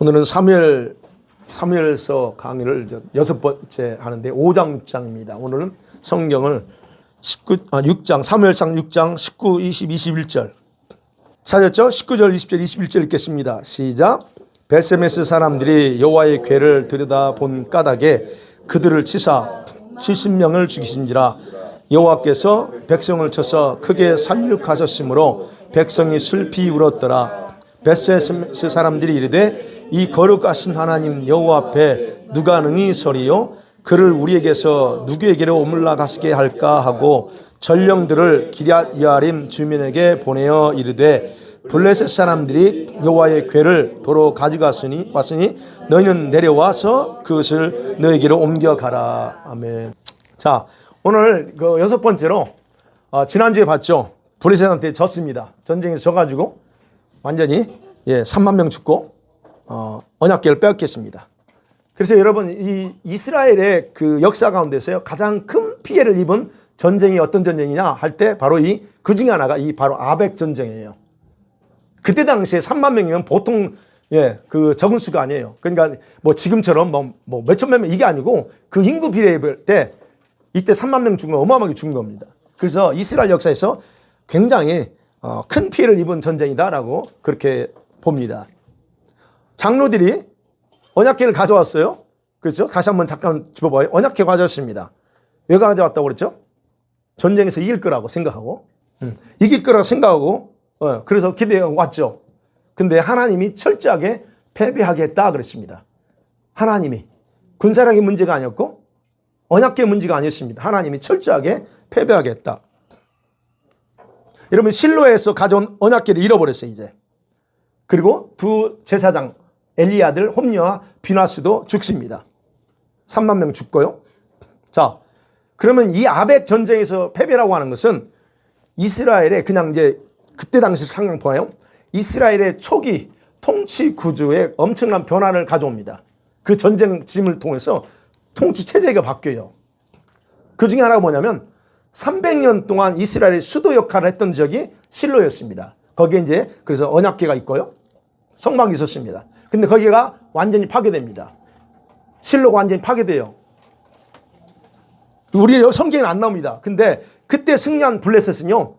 오늘은 사무엘서 강의를 6번째 하는데 5장 6장입니다. 오늘은 성경을 6장 사무엘상 6장 19, 20, 21절 찾았죠? 19절, 20절, 21절 읽겠습니다. 시작. 베세메스 사람들이 여호와의 궤를 들여다본 까닭에 그들을 치사 70명을 죽이신지라. 여호와께서 백성을 쳐서 크게 살육하셨으므로 백성이 슬피 울었더라. 베세메스 사람들이 이르되 이 거룩하신 하나님 여호와 앞에 누가 능히 서리요? 그를 우리에게서 누구에게로 올라가시게 할까 하고 전령들을 기럇 여아림 주민에게 보내어 이르되 블레셋 사람들이 여호와의 궤를 도로 가져갔으니 너희는 내려와서 그것을 너에게로 옮겨가라. 아멘. 자, 오늘 그 6번째로 지난주에 봤죠. 블레셋한테 졌습니다. 전쟁에서 져가지고 완전히 3만 명 죽고 언약궤를 빼앗겼습니다. 그래서 여러분 이 이스라엘의 그 역사 가운데서요 가장 큰 피해를 입은 전쟁이 어떤 전쟁이냐 할 때 바로 그 중에 하나가 바로 아벡 전쟁이에요. 그때 당시에 3만 명이면 보통 그 적은 수가 아니에요. 그러니까 뭐 지금처럼 뭐 몇천 명 이게 아니고 그 인구 비례해 볼 때 이때 3만 명 죽은 건 어마어마하게 죽은 겁니다. 그래서 이스라엘 역사에서 굉장히 큰 피해를 입은 전쟁이다라고 그렇게 봅니다. 장로들이 언약궤를 가져왔어요. 그렇죠? 다시 한번 잠깐 짚어봐요. 언약궤 가져왔습니다. 왜 가져왔다고 그랬죠? 전쟁에서 이길 거라고 생각하고 이길 거라고 생각하고 그래서 기대하고 왔죠. 근데 하나님이 철저하게 패배하겠다 그랬습니다. 하나님이 군사력의 문제가 아니었고 언약궤 문제가 아니었습니다. 하나님이 철저하게 패배하겠다. 여러분 실로에서 가져온 언약궤를 잃어버렸어요. 이제. 그리고 두 제사장 엘리야들 홈리와 비나스도 죽습니다. 3만 명 죽고요. 자, 그러면 이 아벡 전쟁에서 패배라고 하는 것은 이스라엘의 그냥 이제 그때 당시 상황 보아요. 이스라엘의 초기 통치 구조에 엄청난 변화를 가져옵니다. 그 전쟁짐을 통해서 통치 체제가 바뀌어요. 그 중에 하나가 뭐냐면 300년 동안 이스라엘의 수도 역할을 했던 지역이 실로였습니다. 거기에 이제 그래서 언약궤가 있고요. 성막이 있었습니다. 근데 거기가 완전히 파괴됩니다. 실로가 완전히 파괴돼요. 우리 성경에는 안 나옵니다. 근데 그때 승리한 블레셋은요,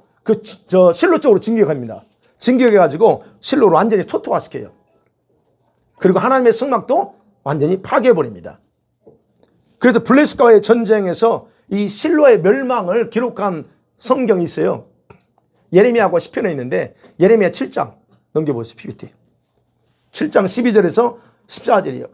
실로 쪽으로 진격합니다. 진격해가지고 실로를 완전히 초토화시켜요. 그리고 하나님의 성막도 완전히 파괴해버립니다. 그래서 블레셋과의 전쟁에서 이 실로의 멸망을 기록한 성경이 있어요. 예레미야하고 시편에 있는데 예레미야 7장 넘겨보세요. PPT 7장 12절에서 14절이에요.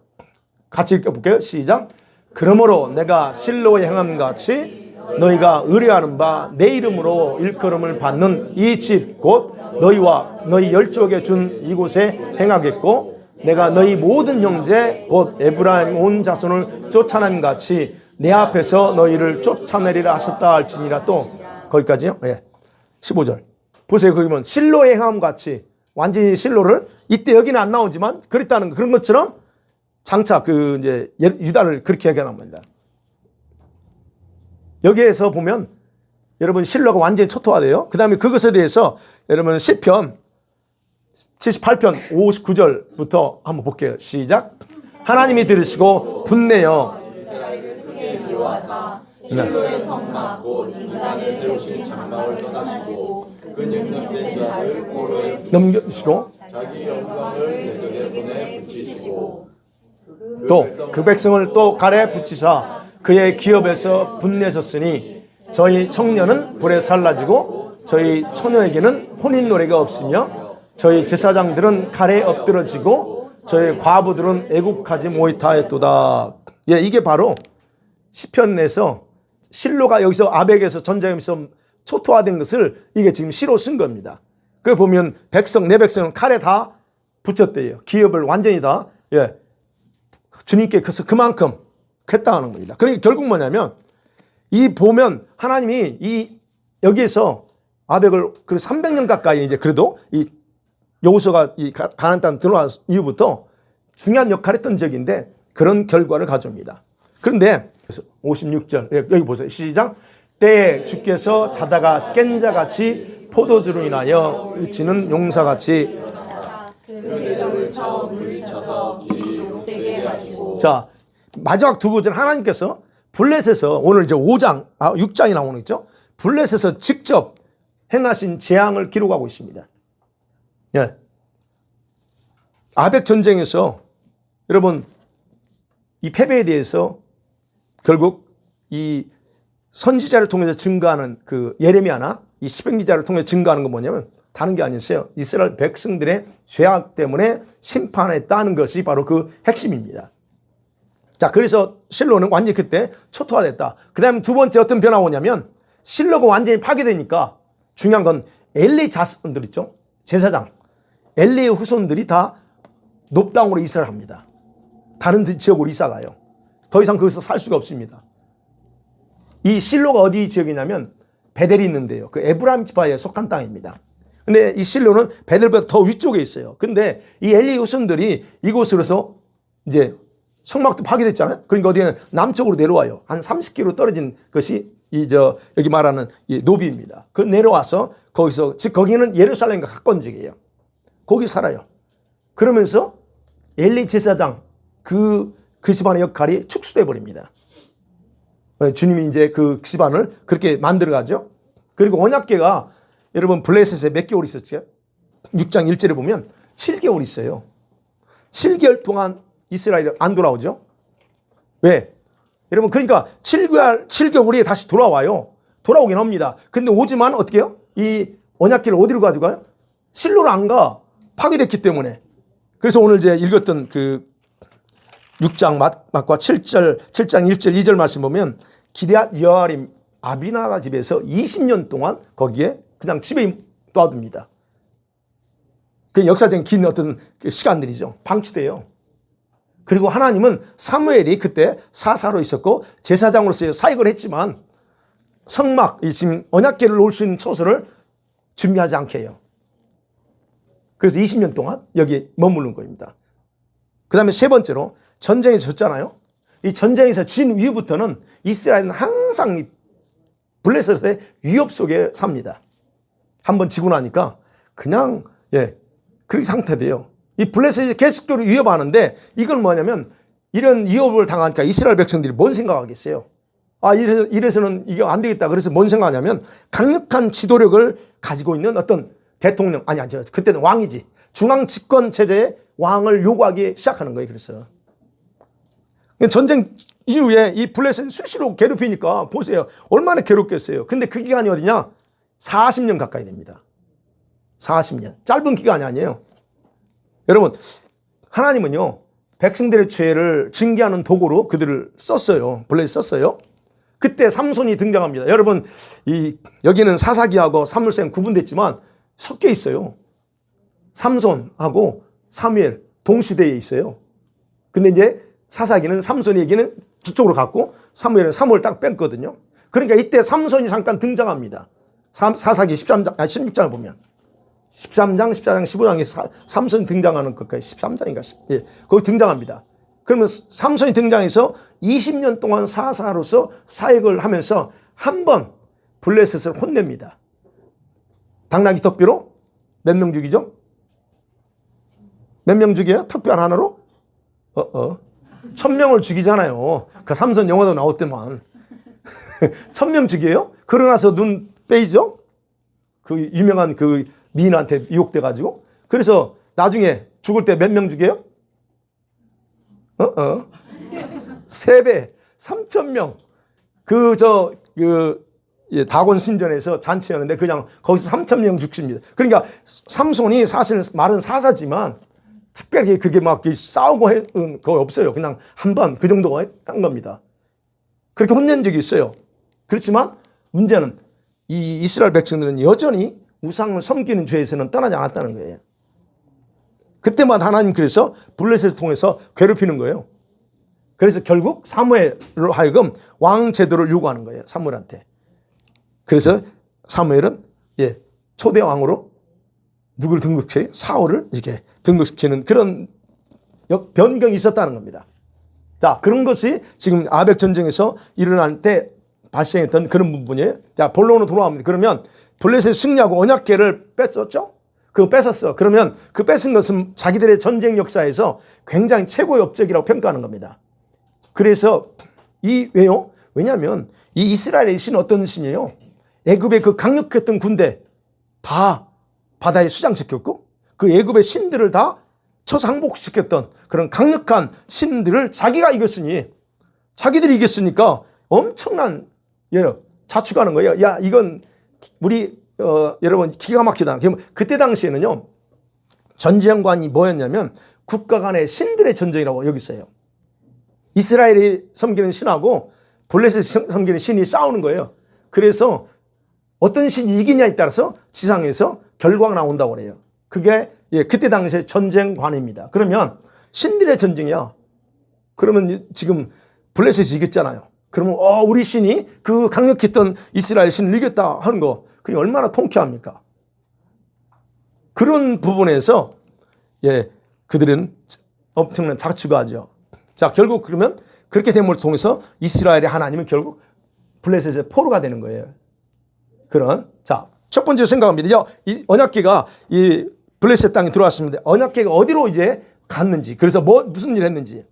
같이 읽어볼게요. 시작. 그러므로 내가 실로에 행함 같이 너희가 의뢰하는 바 내 이름으로 일컬음을 받는 이 집 곧 너희와 너희 열족에 준 이곳에 행하겠고 내가 너희 모든 형제 곧 에브라임 온 자손을 쫓아냄 같이 내 앞에서 너희를 쫓아내리라 하셨다 할지니라. 또 거기까지요. 15절 보세요. 거기 보면 실로에 행함 같이 완전히 실로를 이때 여기는 안 나오지만 그랬다는 그런 것처럼 장차 이제 유다를 그렇게 얘기하는 겁니다. 여기에서 보면 여러분 실로가 완전히 초토화돼요. 그 다음에 그것에 대해서 여러분 시편 78편 59절부터 한번 볼게요. 시작. 하나님이 들으시고 분내어 실로의 성막 곧 인간의 세우신 장막을 떠나시고 그 능력된 자를 오래 넘기시고 자기 영광을 내 손에 붙이시고 또 그 백성을 또 갈에 붙이사 그의 기업에서 분내셨으니 저희 청년은 불에 살라지고 저희 처녀에게는 혼인 노래가 없으며 저희 제사장들은 칼에 엎드러지고 저희 과부들은 애국하지 못하였도다. 이게 바로 시편 내서 실로가 여기서 아벡에서 전쟁에서 초토화된 것을 이게 지금 시로 쓴 겁니다. 그 보면 내 백성은 칼에 다 붙였대요. 기업을 완전히 다 주님께 그만큼 했다는 겁니다. 그러니까 결국 뭐냐면 보면 하나님이 여기에서 아벡을 300년 가까이 이제 그래도 여호수아가 가나안 땅 들어간 이후부터 중요한 역할을 했던 적인데 그런 결과를 가져옵니다. 그런데 56절 여기 보세요. 시작. 때에 주께서 자다가 깬 자같이 포도주로 인하여 외치는 용사같이 대적을 쳐 물리쳐서 길이 녹되게 하시고. 자, 마지막 두 구절 하나님께서 블레셋에서 오늘 이제 6장이 나오는 있죠. 블레셋에서 직접 행하신 재앙을 기록하고 있습니다. 예. 아벡 전쟁에서 여러분 이 패배에 대해서 결국 이 선지자를 통해서 증거하는 그 예레미야나 이 시편 기자를 통해 증거하는 건 뭐냐면 다른 게 아니었어요. 이스라엘 백성들의 죄악 때문에 심판했다는 것이 바로 그 핵심입니다. 자, 그래서 실로는 완전히 그때 초토화됐다. 그 다음에 두 번째 어떤 변화가 오냐면 실로가 완전히 파괴되니까 중요한 건 엘리 자손들 있죠. 제사장. 엘리의 후손들이 다 높당으로 이사를 합니다. 다른 지역으로 이사 가요. 더 이상 거기서 살 수가 없습니다. 이 실로가 어디 지역이냐면 베델이 있는데요. 그 에브라임 지파에 속한 땅입니다. 근데 이 실로는 베델보다 더 위쪽에 있어요. 근데 이 엘리 후손들이 이곳으로서 이제 성막도 파괴됐잖아요. 그러니까 어디는 남쪽으로 내려와요. 한 30km 떨어진 것이 여기 말하는 이 노비입니다. 그 내려와서 거기서, 즉 거기는 예루살렘과 가까운 지역이에요. 거기 살아요. 그러면서 엘리 제사장 그 집안의 역할이 축소돼 버립니다. 주님이 이제 그 집안을 그렇게 만들어 가죠. 그리고 언약궤가 여러분 블레셋에 몇 개월 있었죠? 6장 1절에 보면 7개월 있어요. 7개월 동안 이스라엘이 안 돌아오죠. 왜? 여러분 그러니까 7개월이 다시 돌아와요. 돌아오긴 합니다. 근데 오지만 어떻게 해요? 이 언약궤를 어디로 가져가요? 실로로 안 가. 파괴됐기 때문에. 그래서 오늘 이제 읽었던 그 6장 맞과 7장 1절 2절 말씀 보면 기럇 여아림 아비나다 집에서 20년 동안 거기에 그냥 집에 놔둡니다. 그 역사적인 긴 어떤 시간들이죠. 방치돼요. 그리고 하나님은 사무엘이 그때 사사로 있었고 제사장으로서 사역을 했지만 성막, 지금 언약궤를 놓을 수 있는 처소를 준비하지 않게 해요. 그래서 20년 동안 여기 머무른 겁니다. 그 다음에 세 번째로 전쟁에서 졌잖아요. 이 전쟁에서 진 이후부터는 이스라엘은 항상 이 블레셋의 위협 속에 삽니다. 한번 지고 나니까 그냥 그렇게 상태돼요. 이 블레셋이 계속적으로 위협하는데 이건 뭐냐면 이런 위협을 당하니까 이스라엘 백성들이 뭔 생각하겠어요? 아, 이래서는 이게 안 되겠다. 그래서 뭔 생각하냐면 강력한 지도력을 가지고 있는 어떤 대통령, 아니, 그때는 왕이지. 중앙 집권 체제의 왕을 요구하기 시작하는 거예요. 그래서. 전쟁 이후에 이 블레셋 수시로 괴롭히니까 보세요. 얼마나 괴롭겠어요. 근데 그 기간이 어디냐? 40년 가까이 됩니다. 40년. 짧은 기간이 아니에요. 여러분, 하나님은요, 백성들의 죄를 징계하는 도구로 그들을 썼어요. 블레셋 썼어요. 그때 삼손이 등장합니다. 여러분, 여기는 사사기하고 사물세는 구분됐지만 섞여 있어요. 삼손하고 사무엘 동시대에 있어요. 근데 이제 사사기는 삼손 얘기는 저쪽으로 갔고 사무엘은 사무엘 딱 뺐거든요. 그러니까 이때 삼손이 잠깐 등장합니다. 사사기 13장, 16장을 보면 13장, 14장, 15장에 삼손이 등장하는 것까지 13장인가? 거기 등장합니다. 그러면 삼손이 등장해서 20년 동안 사사로서 사역을 하면서 한 번 블레셋을 혼냅니다. 당나귀 턱비로 몇 명 죽이죠? 몇 명 죽여요? 턱비 하나로? 1000명을 죽이잖아요. 그 삼손 영화도 나왔더만. 1000명 죽여요? 그러고 나서 눈 빼이죠? 그 유명한 그 미인한테 유혹돼가지고. 그래서 나중에 죽을 때 몇 명 죽여요? 3배, 3000명. 다곤 신전에서 잔치였는데 그냥 거기서 3000명 죽습니다. 그러니까 삼손이 사실 말은 사사지만 특별히 그게 막 싸우고 거의 없어요. 그냥 한 번 그 정도 한 겁니다. 그렇게 혼낸 적이 있어요. 그렇지만 문제는 이 이스라엘 백성들은 여전히 우상을 섬기는 죄에서는 떠나지 않았다는 거예요. 그때만 하나님 그래서 블레셋을 통해서 괴롭히는 거예요. 그래서 결국 사무엘로 하여금 왕 제도를 요구하는 거예요. 사무엘한테. 그래서 사무엘은 초대 왕으로 누굴 등극시켜요? 사울을 이렇게 등극시키는 그런 변경이 있었다는 겁니다. 자, 그런 것이 지금 아벡 전쟁에서 일어날 때 발생했던 그런 부분이에요. 자, 본론으로 돌아옵니다. 그러면 블레셋 승리하고 언약궤를 뺐었죠? 그거 뺏었어. 그러면 그 뺏은 것은 자기들의 전쟁 역사에서 굉장히 최고의 업적이라고 평가하는 겁니다. 그래서 왜요? 왜냐하면 이 이스라엘의 신은 어떤 신이에요? 애굽의 그 강력했던 군대 다 바다에 수장시켰고 그 애굽의 신들을 다 쳐서 항복시켰던 그런 강력한 신들을 자기가 이겼으니 자기들이 이겼으니까 엄청난 자축하는 거예요. 야, 이건 우리 여러분 기가 막히다. 그때 당시에는요 전쟁관이 뭐였냐면 국가 간의 신들의 전쟁이라고 여기 있어요. 이스라엘이 섬기는 신하고 블레셋이 섬기는 신이 싸우는 거예요. 그래서 어떤 신이 이기냐에 따라서 지상에서 결과가 나온다고 그래요. 그게 그때 당시의 전쟁관입니다. 그러면 신들의 전쟁이야. 그러면 지금 블레셋이 이겼잖아요. 그러면 우리 신이 그 강력했던 이스라엘 신을 이겼다 하는 거 그게 얼마나 통쾌합니까? 그런 부분에서 그들은 엄청난 자축하죠. 자, 결국 그러면 그렇게 됨을 통해서 이스라엘의 하나님은 결국 블레셋의 포로가 되는 거예요. 자, 첫 번째 생각합니다. 이 언약궤가 이 블레셋 땅에 들어왔습니다. 언약궤가 어디로 이제 갔는지, 그래서 무슨 일을 했는지.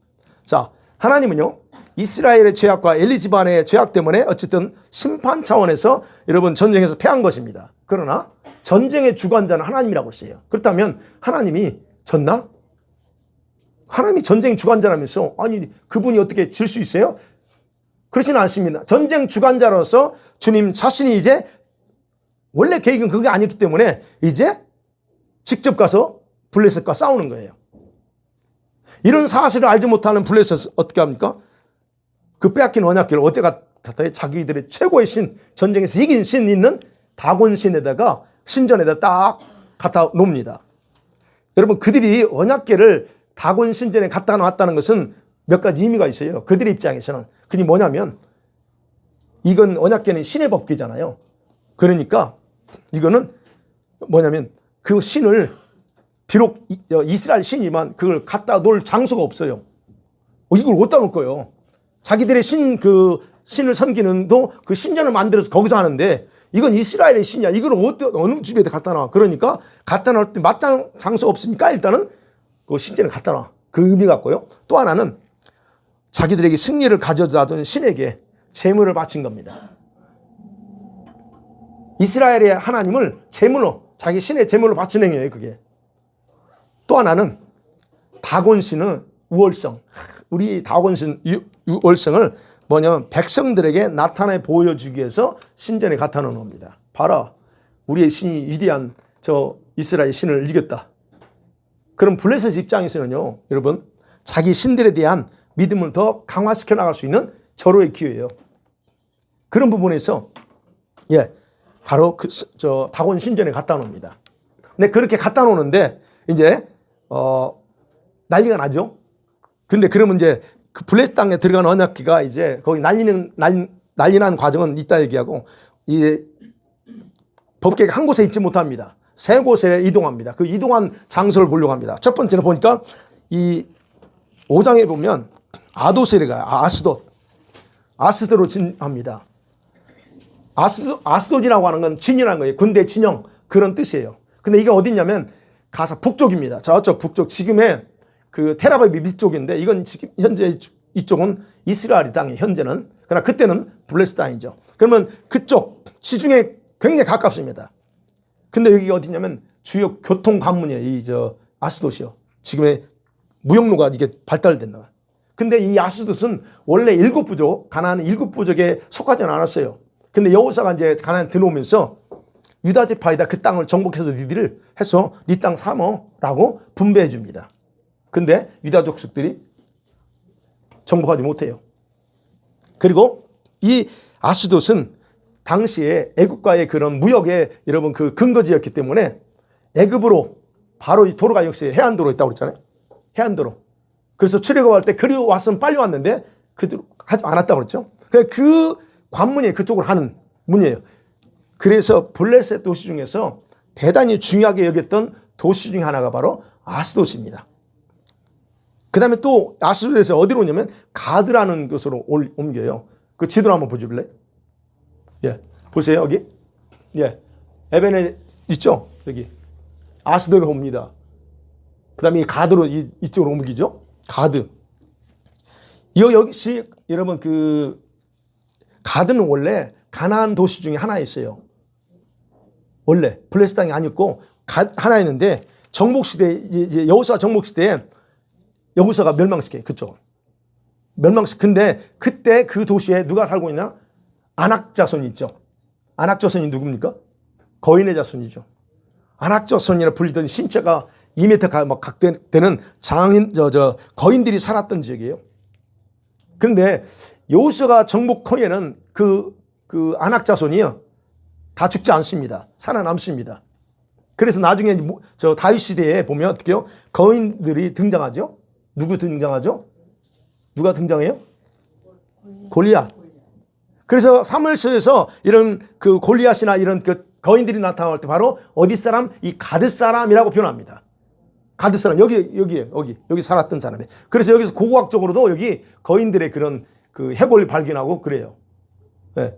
자, 하나님은요 이스라엘의 죄악과 엘리 집안의 죄악 때문에 어쨌든 심판 차원에서 여러분 전쟁에서 패한 것입니다. 그러나 전쟁의 주관자는 하나님이라고 했어요. 그렇다면 하나님이 졌나? 하나님이 전쟁 주관자라면서 아니 그분이 어떻게 질 수 있어요? 그렇지는 않습니다. 전쟁 주관자로서 주님 자신이 이제 원래 계획은 그게 아니었기 때문에 이제 직접 가서 블레셋과 싸우는 거예요. 이런 사실을 알지 못하는 블레셋은 어떻게 합니까? 그 빼앗긴 언약궤를 어디 갖다 자기들의 최고의 신, 전쟁에서 이긴 신 있는 다곤 신에다가 신전에다 딱 갖다 놓습니다. 여러분 그들이 언약궤를 다곤 신전에 갖다 놨다는 것은 몇 가지 의미가 있어요. 그들의 입장에서는. 그게 뭐냐면 이건 언약궤는 신의 법궤잖아요. 그러니까 이거는 뭐냐면 그 신을 비록 이스라엘 신이지만 그걸 갖다 놓을 장소가 없어요. 이걸 어디다 놓을 거예요? 자기들의 신을 섬기는도 그 신전을 만들어서 거기서 하는데 이건 이스라엘의 신이야. 이걸 어느 집에다 갖다 놔. 그러니까 갖다 놓을 때 맞장 장소가 없으니까 일단은 그 신전에 갖다 놔. 그 의미 같고요. 또 하나는 자기들에게 승리를 가져다 준 신에게 제물을 바친 겁니다. 이스라엘의 하나님을 제물로 자기 신의 제물로 바치는 행위예요. 그게. 또 하나는 다곤 신은 우월성. 우리 다곤 신 우월성을 뭐냐면 백성들에게 나타내 보여주기 위해서 신전에 갖다 놓은 겁니다. 봐라. 우리의 신이 위대한 저 이스라엘 신을 이겼다. 그럼 블레셋 입장에서는요. 여러분 자기 신들에 대한 믿음을 더 강화시켜 나갈 수 있는 절호의 기회예요. 그런 부분에서 바로 저 다곤 신전에 갖다 놓습니다. 근데 그렇게 갖다 놓는데 이제 난리가 나죠. 근데 그러면 이제 그 블레셋 땅에 들어간 언약궤가 이제 거기 난리 난 과정은 이따 얘기하고 이 법궤가 한 곳에 있지 못합니다. 세 곳에 이동합니다. 그 이동한 장소를 보려고 합니다. 첫 번째는 보니까 이 5장에 보면 아도셀에 가요. 아스도로 진합니다. 아스돗이라고 하는 건 진이라는 거예요. 군대 진영 그런 뜻이에요. 근데 이게 어디냐면 가사 북쪽입니다. 저쪽 북쪽 지금의 그 테라비브 밑쪽인데 이건 지금 현재 이쪽은 이스라엘 땅이 현재는 그러나 그때는 블레셋 땅이죠. 그러면 그쪽 지중해 굉장히 가깝습니다. 근데 여기가 어디냐면 주요 교통 관문이에요. 이 아스돗이요. 지금의 무역로가 이게 발달됐나. 근데 이 아스돗은 원래 7부족 가나안 7부족에 속하지 않았어요. 근데 여호사가 이제 가나안 들어오면서 유다 지파에다 그 땅을 정복해서 니들을 해서 네 땅 삼어라고 분배해 줍니다. 근데 유다 족속들이 정복하지 못해요. 그리고 이 아스돗은 당시에 애국과의 그런 무역의 여러분 그 근거지였기 때문에 애굽으로 바로 이 도로가 역시 해안도로 있다고 그랬잖아요. 해안도로. 그래서 출애굽할 때 그리 왔으면 빨리 왔는데 그대로 하지 않았다고 그랬죠. 그 관문이 그쪽으로 하는 문이에요. 그래서 블레셋 도시 중에서 대단히 중요하게 여겼던 도시 중에 하나가 바로 아스돗입니다. 그 다음에 또 아스돗에서 어디로 오냐면 가드라는 곳으로 옮겨요. 그 지도를 한번 보여줄래? 보세요 여기. 에벤에 있죠? 여기. 아스도로 옵니다. 그 다음에 가드로 이쪽으로 옮기죠. 가드. 이 역시 여러분 그 가드는 원래 가나안 도시 중에 하나였어요. 원래 블레셋 땅이 아니었고 하나였는데 정복시대 이제 여호수아 정복시대에 여호수아가 멸망시켜요. 그쪽 근데 그때 그 도시에 누가 살고 있나? 아낙 자손이 있죠. 아낙 자손이 누굽니까? 거인의 자손이죠. 아낙 자손이라 불리던 신체가 2m 막 각되는 장인 거인들이 살았던 지역이에요. 그런데 여호수아가 정복 후에는 그 아낙 자손이요 다 죽지 않습니다. 살아남습니다. 그래서 나중에 저 다윗 시대에 보면 어떻게요? 거인들이 등장하죠. 누구 등장하죠? 누가 등장해요? 골리앗. 그래서 사무엘서에서 이런 그 골리앗이나 이런 그 거인들이 나타날 때 바로 어디 사람? 이 가드 사람이라고 표현합니다. 가드 사람 여기 살았던 사람이. 그래서 여기서 고고학적으로도 여기 거인들의 그런 그 해골 발견하고 그래요. 네.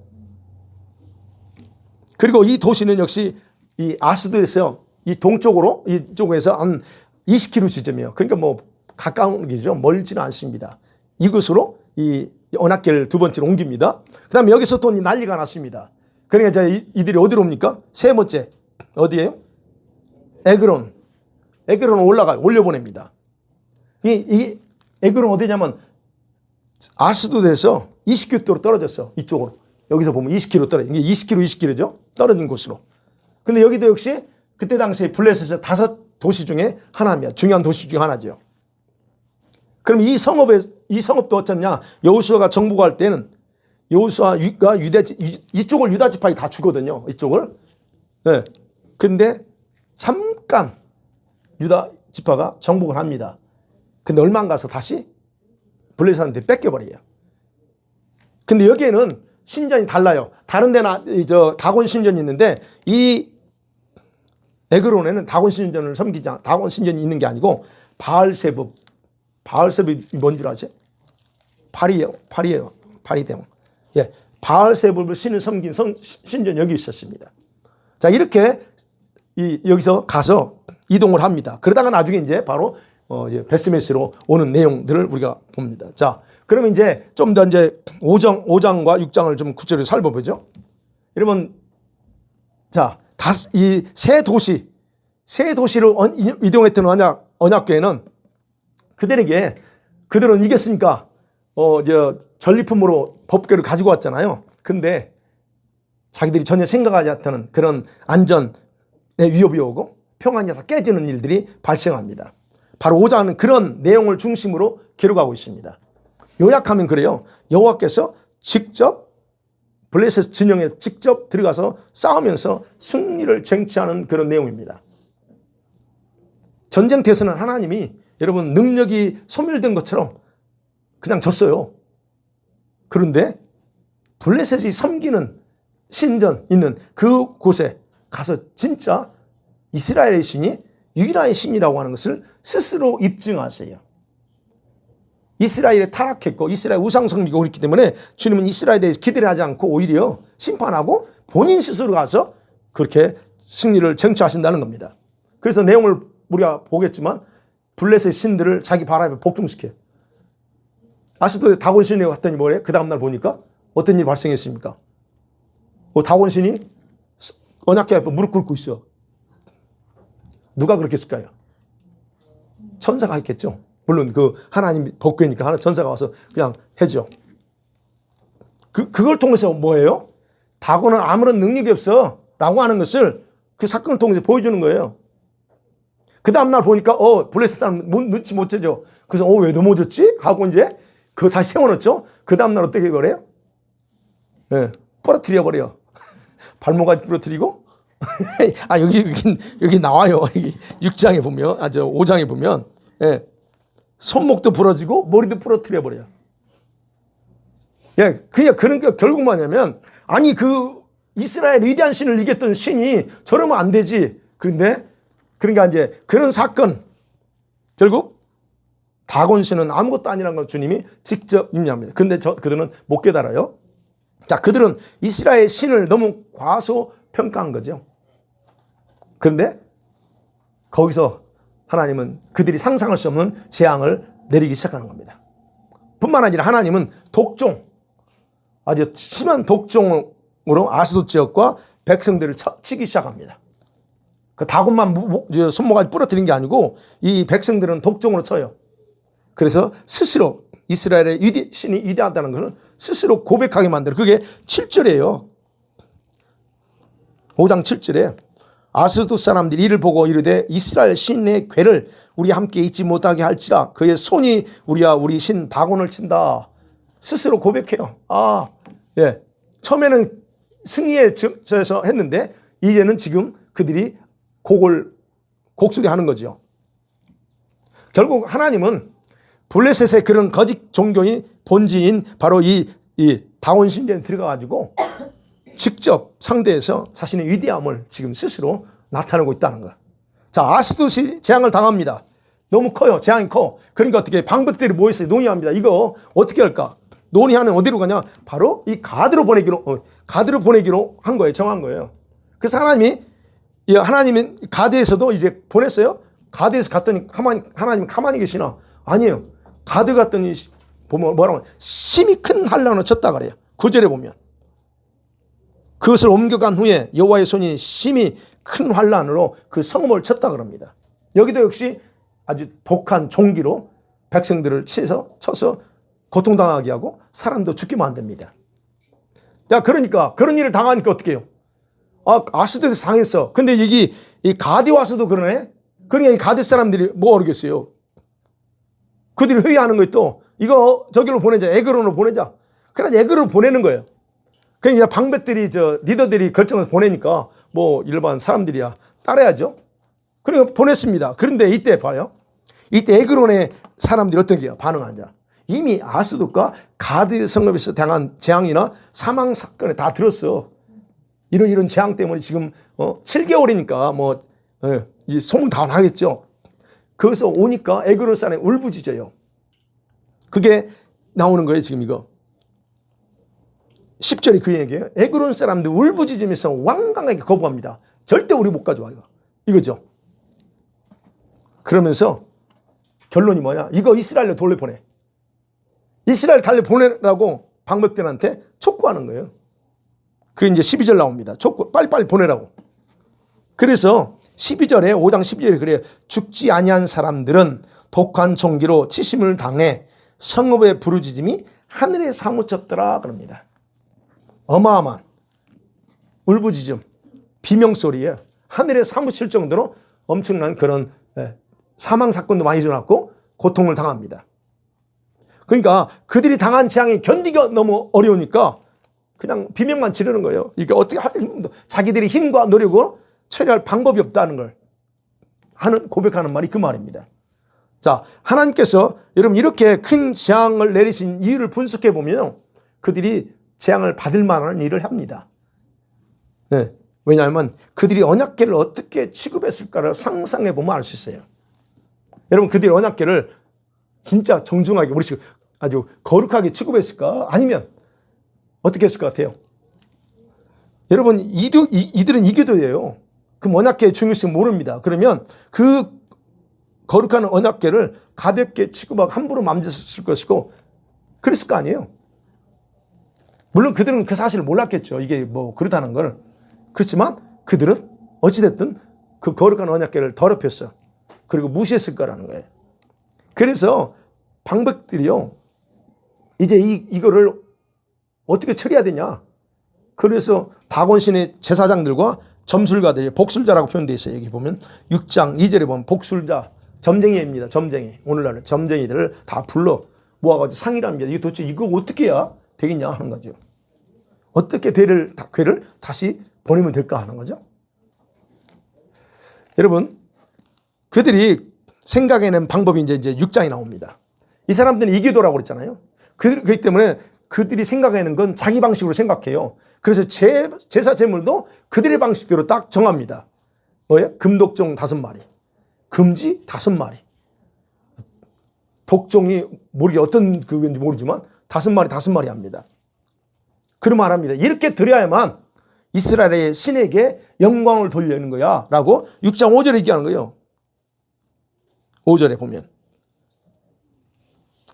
그리고 이 도시는 역시 이 아스도에서 이 동쪽으로 이쪽에서 한 20km 지점이에요. 그러니까 뭐 가까운 길이죠. 멀지는 않습니다. 이곳으로 이 언약궤를 두 번째로 옮깁니다. 그 다음에 여기서 또 난리가 났습니다. 그러니까 이제 이들이 어디로 옵니까? 세 번째 어디예요? 에그론. 에그론을 올려보냅니다. 이 에그론 어디냐면 아스도에서 20km로 떨어졌어. 이쪽으로. 여기서 보면 20km 떨어져. 이게 20km죠. 떨어진 곳으로. 근데 여기도 역시 그때 당시에 블레셋의 5도시 중에 하나입니다. 중요한 도시 중에 하나죠. 그럼 이 성읍도 어쩌냐? 여호수아가 정복할 때는 여호수아가 이쪽을 유다 지파가 다 주거든요. 이쪽을. 네. 근데 잠깐 유다 지파가 정복을 합니다. 근데 얼마 안 가서 다시 블레셋한테 뺏겨버려요. 근데 여기에는 신전이 달라요. 다른 데는 다곤 신전이 있는데 이 에그론에는 다곤 신전을 다곤 신전이 있는 게 아니고 바알세붑이 뭔 줄 아세요? 발이에요. 발이대왕. 예, 바알세붑을 신을 섬긴 신전 여기 있었습니다. 자, 이렇게 여기서 가서 이동을 합니다. 그러다가 나중에 이제 바로 베스메스로 오는 내용들을 우리가 봅니다. 자, 그러면 이제 좀 더 이제 5장과 6장을 좀 구체적으로 살펴보죠. 여러분, 자, 이 세 도시를 이동했던 언약궤는 그들은 이겼으니까 전리품으로 법궤를 가지고 왔잖아요. 근데 자기들이 전혀 생각하지 않는 그런 안전의 위협이 오고 평안이 다 깨지는 일들이 발생합니다. 바로 5장은 그런 내용을 중심으로 기록하고 있습니다. 요약하면 그래요. 여호와께서 직접 블레셋 진영에 직접 들어가서 싸우면서 승리를 쟁취하는 그런 내용입니다. 전쟁터에서는 하나님이 여러분 능력이 소멸된 것처럼 그냥 졌어요. 그런데 블레셋이 섬기는 신전 있는 그곳에 가서 진짜 이스라엘의 신이 유일한 신이라고 하는 것을 스스로 입증하세요. 이스라엘에 타락했고 이스라엘 우상 섬기고 그랬기 때문에 주님은 이스라엘에 대해서 기대를 하지 않고 오히려 심판하고 본인 스스로 가서 그렇게 승리를 쟁취하신다는 겁니다. 그래서 내용을 우리가 보겠지만 블레셋 신들을 자기 발 앞에 복종시켜요. 아스도에 다곤 신이 왔더니 뭐래? 그 다음날 보니까 어떤 일이 발생했습니까? 다곤 신이 언약궤 앞에 무릎 꿇고 있어. 누가 그렇게 했을까요? 천사가 했겠죠. 물론 그 하나님 복궤니까 하나 천사가 와서 그냥 해줘. 그걸 통해서 뭐예요? 다곤은 아무런 능력이 없어 라고 하는 것을 그 사건을 통해서 보여주는 거예요. 그 다음날 보니까 블레셋 사람 눈치 못 채죠. 그래서 왜 넘어졌지? 하고 이제 그거 다시 세워놓죠. 그 다음날 어떻게 그래요? 네, 부러뜨려 버려. 발목까지 부러뜨리고 여기 나와요. 6장에 보면 5장에 보면 예, 손목도 부러지고 머리도 부러뜨려 버려요. 예, 그러니까 결국 뭐냐면 아니 그 이스라엘 위대한 신을 이겼던 신이 저러면 안 되지. 그러니까 이제 그런 사건 결국 다곤 신은 아무것도 아니라는 걸 주님이 직접 임명합니다. 근데 그들은 못 깨달아요. 자, 그들은 이스라엘 신을 너무 과소평가한 거죠. 그런데 거기서 하나님은 그들이 상상할 수 없는 재앙을 내리기 시작하는 겁니다. 뿐만 아니라 하나님은 독종, 아주 심한 독종으로 아스돗 지역과 백성들을 치기 시작합니다. 그 다곤만 손모가지 부러뜨린 게 아니고 이 백성들은 독종으로 쳐요. 그래서 스스로 이스라엘의 신이 위대하다는 것을 스스로 고백하게 만들어. 그게 7절이에요. 5장 7절에 아스돗 사람들이 이를 보고 이르되 이스라엘 신의 괴를 우리 함께 잊지 못하게 할지라 그의 손이 우리와 우리 신 다곤을 친다. 스스로 고백해요. 예. 처음에는 승리에 져서 했는데 이제는 지금 그들이 곡소리 하는 거죠. 결국 하나님은 블레셋의 그런 거짓 종교인 본질인 바로 이 다곤 신전에 들어가가지고 직접 상대해서 자신의 위대함을 지금 스스로 나타내고 있다는 거야. 자, 아스돗이 재앙을 당합니다. 너무 커요. 재앙이 커. 그러니까 어떻게 방백들이 모여서 논의합니다. 이거 어떻게 할까? 논의하는 어디로 가냐? 바로 이 가드로 보내기로 한 거예요. 정한 거예요. 그래서 하나님이 가드에서도 이제 보냈어요. 가드에서 갔더니 하나님 가만히 계시나? 아니에요. 가드 갔더니 보면 뭐라고 심히 큰 환란을 쳤다 그래요. 9절에 보면 그것을 옮겨간 후에 여호와의 손이 심히 큰 환란으로 그 성읍을 쳤다 그럽니다. 여기도 역시 아주 독한 종기로 백성들을 쳐서 고통당하게 하고 사람도 죽게 만듭니다. 야, 그러니까 그런 일을 당하니까 어떻게 해요? 아스돗에서 당했어. 근데 이 가디 와서도 그러네. 그러니까 이 가디 사람들이 뭐가 그러겠어요? 그들이 회의하는 거에 또 이거 저기로 보내자. 에그론으로 보내자. 그래서 에그론으로 보내는 거예요. 그러니까 방백들이 리더들이 결정해서 보내니까 뭐 일반 사람들이야 따라야죠. 그러니까 보냈습니다. 그런데 이때 봐요. 이때 에그론의 사람들이 어떻게 해요? 반응하자. 이미 아스돗과 가드 성읍에서 당한 재앙이나 사망 사건에 다 들었어. 이런 재앙 때문에 지금 7개월이니까 뭐 이 소문 다 나겠죠. 거기서 오니까 에그론 사람이 울부짖어요. 그게 나오는 거예요. 지금 이거 10절이 그 얘기예요. 에그론 사람들 울부짖으면서 완강하게 거부합니다. 절대 우리 못 가져와 이거죠. 그러면서 결론이 뭐냐? 이거 이스라엘로 돌려보내. 이스라엘 달려보내라고 방백들한테 촉구하는 거예요. 그게 이제 12절 나옵니다. 촉구 빨리빨리 보내라고. 그래서 12절에 5장 12절에 그래요. 죽지 아니한 사람들은 독한 총기로 치심을 당해 성읍의 부르짖음이 하늘에 사무쳤더라 그럽니다. 어마어마한 울부짖음, 비명소리에 하늘에 사무칠 정도로 엄청난 그런 사망 사건도 많이 일어났고 고통을 당합니다. 그러니까 그들이 당한 재앙이 견디기가 너무 어려우니까 그냥 비명만 지르는 거예요. 이게 어떻게 자기들의 힘과 노력으로 처리할 방법이 없다는 걸 고백하는 말이 그 말입니다. 자, 하나님께서 여러분 이렇게 큰 재앙을 내리신 이유를 분석해 보면 그들이 재앙을 받을 만한 일을 합니다. 네. 왜냐하면 그들이 언약궤를 어떻게 취급했을까를 상상해 보면 알 수 있어요. 여러분 그들이 언약궤를 진짜 정중하게 우리 아주 거룩하게 취급했을까? 아니면 어떻게 했을 것 같아요? 여러분 이들은 이교도예요. 그럼 언약궤의 중요성을 모릅니다. 그러면 그 거룩한 언약궤를 가볍게 취급하고 함부로 만졌을 것이고 그랬을 거 아니에요. 물론 그들은 그 사실을 몰랐겠죠. 이게 뭐 그렇다는 걸. 그렇지만 그들은 어찌됐든 그 거룩한 언약궤를 더럽혔어. 그리고 무시했을 거라는 거예요. 그래서 방백들이요. 이제 이거를 어떻게 처리해야 되냐. 그래서 다곤신의 제사장들과 점술가들이 복술자라고 표현되어 있어요. 여기 보면 6장 2절에 보면 복술자, 점쟁이입니다. 점쟁이. 오늘날은 점쟁이들을 다 불러 모아가지고 상의를 합니다. 이거 도대체 이거 어떻게 해야 되겠냐 하는 거죠. 어떻게 괴를 다시 보내면 될까 하는 거죠. 여러분 그들이 생각해낸 방법이 이제 6장이 나옵니다. 이 사람들은 이교도라고 그랬잖아요. 그렇기 때문에 그들이 생각해낸 건 자기 방식으로 생각해요. 그래서 제사 제물도 그들의 방식대로 딱 정합니다. 뭐예요? 금독종 5마리, 금지 5마리. 독종이 모르게 어떤 그건지 모르지만 5마리 합니다. 그러면 말합니다. 이렇게 드려야만 이스라엘의 신에게 영광을 돌리는 거야 라고 6장 5절에 얘기하는 거예요. 5절에 보면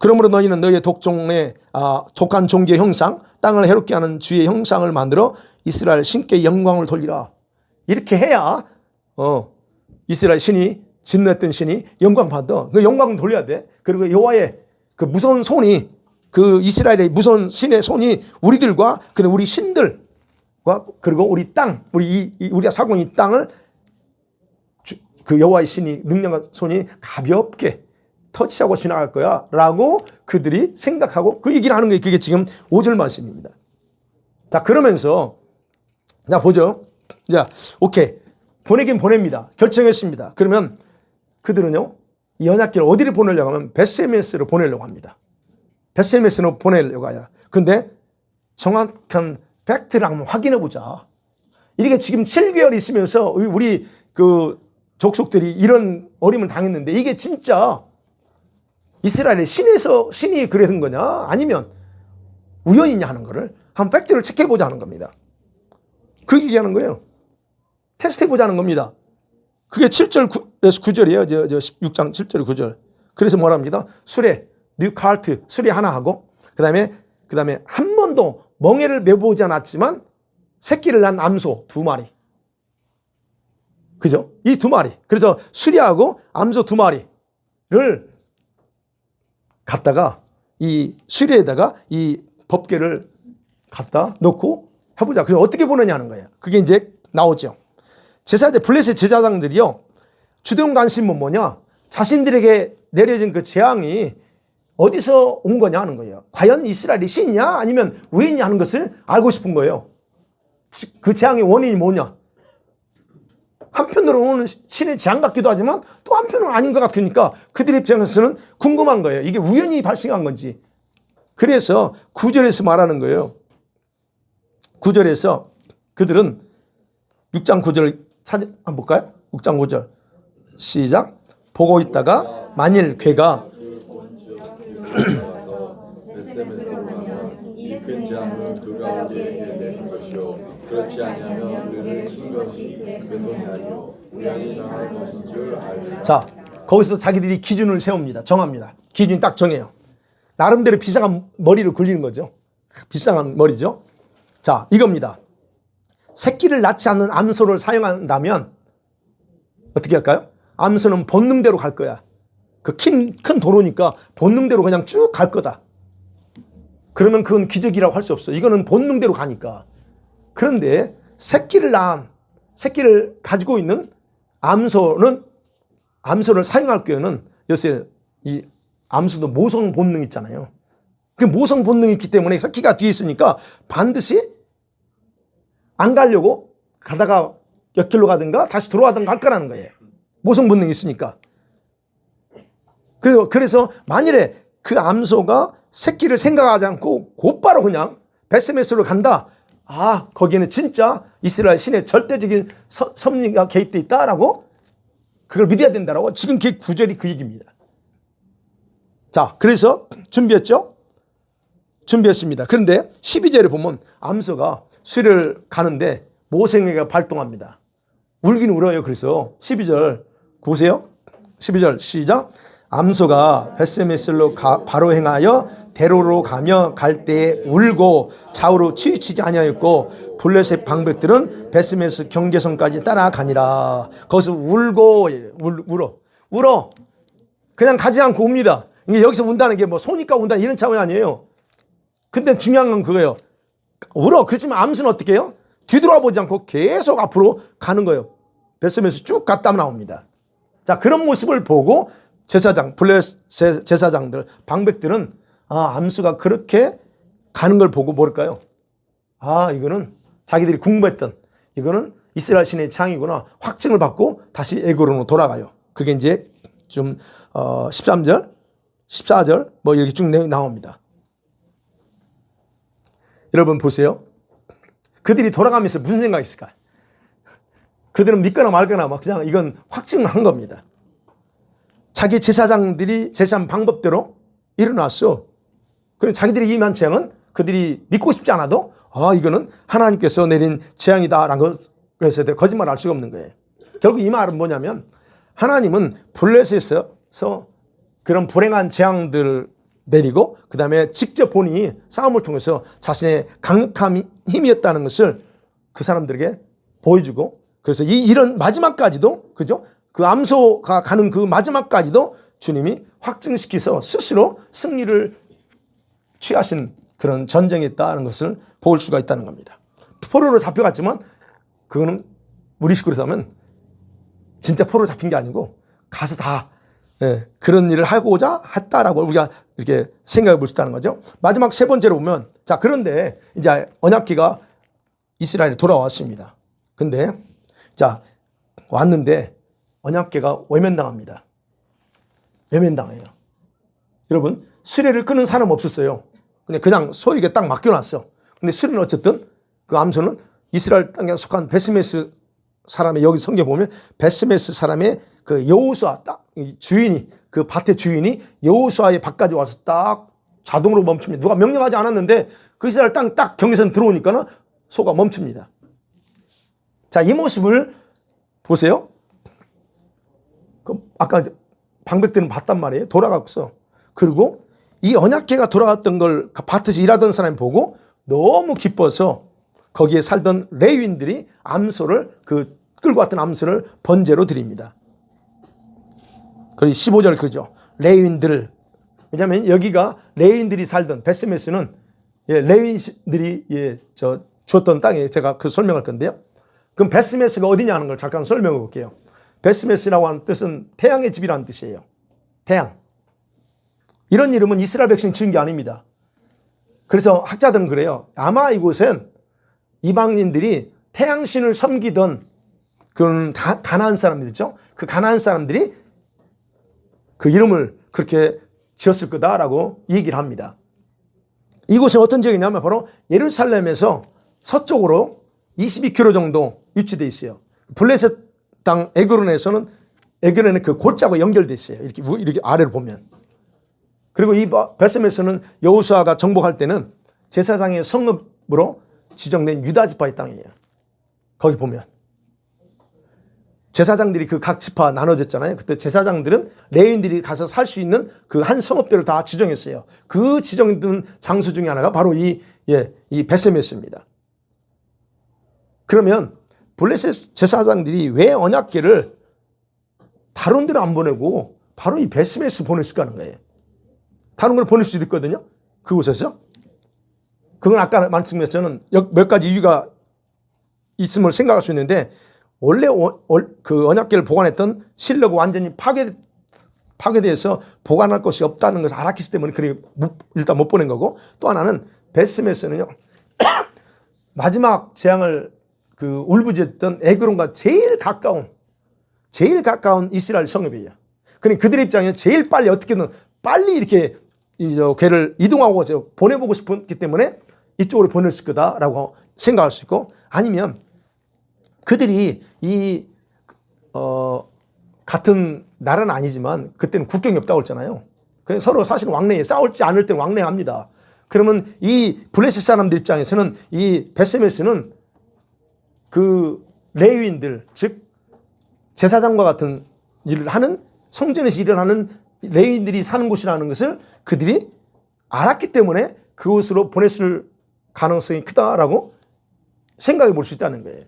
그러므로 너희는 너희의 독한 종교의 형상 땅을 해롭게 하는 주의 형상을 만들어 이스라엘 신께 영광을 돌리라. 이렇게 해야 이스라엘 신이 진노했던 신이 영광 받아. 그 영광을 돌려야 돼. 그리고 여호와의 그 무서운 손이 그 이스라엘의 무서운 신의 손이 우리들과 그리고 우리 신들과 그리고 우리 땅 우리가 살고 있는 이 땅을 그 여호와의 신이 능력한 손이 가볍게 터치하고 지나갈 거야 라고 그들이 생각하고 그 얘기를 하는 게 그게 지금 5절 말씀입니다. 자, 그러면서 자 보죠. 자, 오케이, 보내긴 보냅니다. 결정했습니다. 그러면 그들은요 이 언약궤를 어디를 보내려고 하면 베스메스로 보내려고 합니다. 베스메스로 보내려고 해요. 근데 정확한 팩트를 한번 확인해 보자. 이렇게 지금 7개월 있으면서 우리 그 족속들이 이런 어림을 당했는데 이게 진짜 이스라엘의 신이 그랬던 거냐 아니면 우연이냐 하는 거를 한번 팩트를 체크해 보자는 겁니다. 그 얘기하는 거예요. 테스트해 보자는 겁니다. 그게 7절에서 9절이에요. 저 6장 7절 9절. 그래서 뭐라 합니다. 수레, 뉴카르트, 수레 하나 하고 그 다음에 한 번도 멍에를 매보지 않았지만 새끼를 낳은 암소 2마리. 그죠? 이 2마리. 그래서 수레하고 암소 2마리를 갖다가 이 수레에다가 이 법궤를 갖다 놓고 해보자. 그래서 어떻게 보느냐는 거예요. 그게 이제 나오죠. 블레셋 제사장들이요. 주된 관심은 뭐냐? 자신들에게 내려진 그 재앙이 어디서 온 거냐 하는 거예요. 과연 이스라엘이 신이냐 아니면 우연이냐 하는 것을 알고 싶은 거예요. 그 재앙의 원인이 뭐냐? 한편으로는 신의 재앙 같기도 하지만 또 한편으로는 아닌 것 같으니까 그들의 입장에서는 궁금한 거예요. 이게 우연히 발생한 건지. 그래서 9절에서 말하는 거예요. 9절에서 그들은 6장 9절을 한번 볼까요? 6장 9절 시작. 보고 있다가 만일 괴가 큰 재앙은 그 가운데에 내린 것이요 그렇지 아니하면 우리를 친 것이 그의 손이 아니요 우연히 당한 것인 줄 알리라. 자, 거기서 자기들이 기준을 세웁니다. 정합니다. 기준 딱 정해요. 나름대로 비상한 머리를 굴리는 거죠. 비상한 머리죠. 자, 이겁니다. 새끼를 낳지 않는 암소를 사용한다면 어떻게 할까요? 암소는 본능대로 갈 거야. 그 큰 도로니까 본능대로 그냥 쭉 갈 거다. 그러면 그건 기적이라고 할 수 없어. 이거는 본능대로 가니까. 그런데 새끼를 가지고 있는 암소를 사용할 경우는 요새 이 암소도 모성 본능 있잖아요. 그 모성 본능이 있기 때문에 새끼가 뒤에 있으니까 반드시 안 가려고 가다가 옆길로 가든가 다시 돌아가든가 할 거라는 거예요. 모성 본능이 있으니까. 그래서 만일에 그 암소가 새끼를 생각하지 않고 곧바로 그냥 베스메스로 간다. 아, 거기에는 진짜 이스라엘 신의 절대적인 섭리가 개입되어 있다라고 그걸 믿어야 된다라고 지금 그 구절이 그 얘기입니다. 자, 그래서 준비했습니다. 그런데 12절에 보면 암소가 수레를 가는데 모세에게 발동합니다. 울긴 울어요. 그래서 12절 보세요. 12절 시작. 암소가 베스메슬로 바로 행하여 대로로 가며 갈 때에 울고 좌우로 치우치지 아니하였고 블레셋 방백들은 베스메스 경계선까지 따라가니라. 거기서 울고 울어 그냥 가지 않고 웁니다. 이게 여기서 운다는 게 뭐 소니까 운다 이런 차원이 아니에요. 근데 중요한 건 그거예요. 울어. 그렇지만 암소는 어떻게 해요? 뒤돌아보지 않고 계속 앞으로 가는 거예요. 베스메스 쭉 갔다 나옵니다. 자, 그런 모습을 보고 블레셋 제사장들, 방백들은 암수가 그렇게 가는 걸 보고 뭘까요? 이거는 자기들이 궁금했던 이거는 이스라엘 신의 창이구나 확증을 받고 다시 애굽으로 돌아가요. 그게 이제 좀 13절, 14절 뭐 이렇게 쭉 나옵니다. 여러분 보세요. 그들이 돌아가면서 무슨 생각이 있을까? 그들은 믿거나 말거나 막 그냥 이건 확증한 겁니다. 자기 제사장들이 제사한 방법대로 일어났어. 그럼 자기들이 임한 재앙은 그들이 믿고 싶지 않아도 이거는 하나님께서 내린 재앙이다라는 것에 대해 거짓말을 할 수가 없는 거예요. 결국 이 말은 뭐냐면 하나님은 블레셋에서 그런 불행한 재앙들 내리고 그 다음에 직접 본인이 싸움을 통해서 자신의 강력한 힘이었다는 것을 그 사람들에게 보여주고 그래서 이런 마지막까지도 그죠? 그 암소가 가는 그 마지막까지도 주님이 확증시켜서 스스로 승리를 취하신 그런 전쟁이었다는 것을 볼 수가 있다는 겁니다. 포로로 잡혀갔지만 그거는 우리 식으로 하면 진짜 포로로 잡힌 게 아니고 가서 다 그런 일을 하고자 했다라고 우리가 이렇게 생각해 볼 수 있다는 거죠. 마지막 세 번째로 보면 자 그런데 이제 언약궤가 이스라엘에 돌아왔습니다. 근데 자 왔는데 언약궤가 외면당합니다. 외면당해요. 여러분 수레를 끄는 사람 없었어요. 근데 그냥 소에게 딱 맡겨놨어. 근데 수레는 어쨌든 그 암소는 이스라엘 땅에 속한 베스메스 사람의 여기 성경 보면 베스메스 사람의 그 여호수아 딱 주인이 그 밭의 주인이 여호수아의 밭까지 와서 딱 자동으로 멈춥니다. 누가 명령하지 않았는데 그 이스라엘 땅 딱 경계선 들어오니까는 소가 멈춥니다. 자, 이 모습을 보세요. 그 아까 방백들은 봤단 말이에요. 돌아갔어. 그리고 이 언약궤가 돌아갔던 걸 밭에서 일하던 사람이 보고 너무 기뻐서 거기에 살던 레위인들이 암소를 그 끌고 왔던 암소를 번제로 드립니다. 그리고 15절 그러죠. 레위인들 왜냐하면 여기가 레위인들이 살던 베스메스는 레위인들이 주었던 땅에 제가 그 설명할 건데요. 그럼 베스메스가 어디냐 하는 걸 잠깐 설명해 볼게요. 베스메스라고 하는 뜻은 태양의 집이라는 뜻이에요. 태양. 이런 이름은 이스라엘 백성이 지은 게 아닙니다. 그래서 학자들은 그래요. 아마 이곳은 이방인들이 태양신을 섬기던 그런 가나안 사람들이죠. 그 가나안 사람들이 그 이름을 그렇게 지었을 거다라고 얘기를 합니다. 이곳은 어떤 지역이냐면 바로 예루살렘에서 서쪽으로 22km 정도 위치되어 있어요. 블레셋 땅 에그론에서는 에그론의 그 골짜기가 연결되어 있어요. 이렇게 아래로 보면. 그리고 이 베스메스는 여호수아가 정복할 때는 제사장의 성읍으로 지정된 유다 지파의 땅이에요. 거기 보면 제사장들이 그 각 지파 나눠졌잖아요. 그때 제사장들은 레위인들이 가서 살 수 있는 그 한 성읍들을 다 지정했어요. 그 지정된 장소 중에 하나가 바로 이 베스메스입니다. 그러면 블레셋 제사장들이 왜 언약궤를 다른 데로 안 보내고 바로 이 베스메스 보냈을까 하는 거예요. 다른 걸 보낼 수도 있거든요. 그곳에서. 그건 아까 말씀드렸던 몇 가지 이유가 있음을 생각할 수 있는데 원래 그 언약궤를 보관했던 실로가 완전히 파괴돼서 보관할 것이 없다는 것을 알았기 때문에 일단 못 보낸 거고 또 하나는 베스메스는요. 마지막 재앙을 그 울부짖었던 에그론과 제일 가까운 이스라엘 성읍이에요. 그러니까 그들 입장에 제일 빨리 어떻게든 빨리 이렇게 걔를 이동하고 보내보고 싶었기 때문에 이쪽으로 보냈을 거다라고 생각할 수 있고 아니면 그들이 같은 나라는 아니지만 그때는 국경이 없다고 했잖아요. 그래서 서로 사실 왕래에 싸울지 않을 때는 왕래합니다. 그러면 이 블레셋 사람들 입장에서는 이 베스메스는 그 레위인들 즉 제사장과 같은 일을 하는 성전에서 일을 하는 레위인들이 사는 곳이라는 것을 그들이 알았기 때문에 그곳으로 보냈을 가능성이 크다라고 생각해 볼 수 있다는 거예요.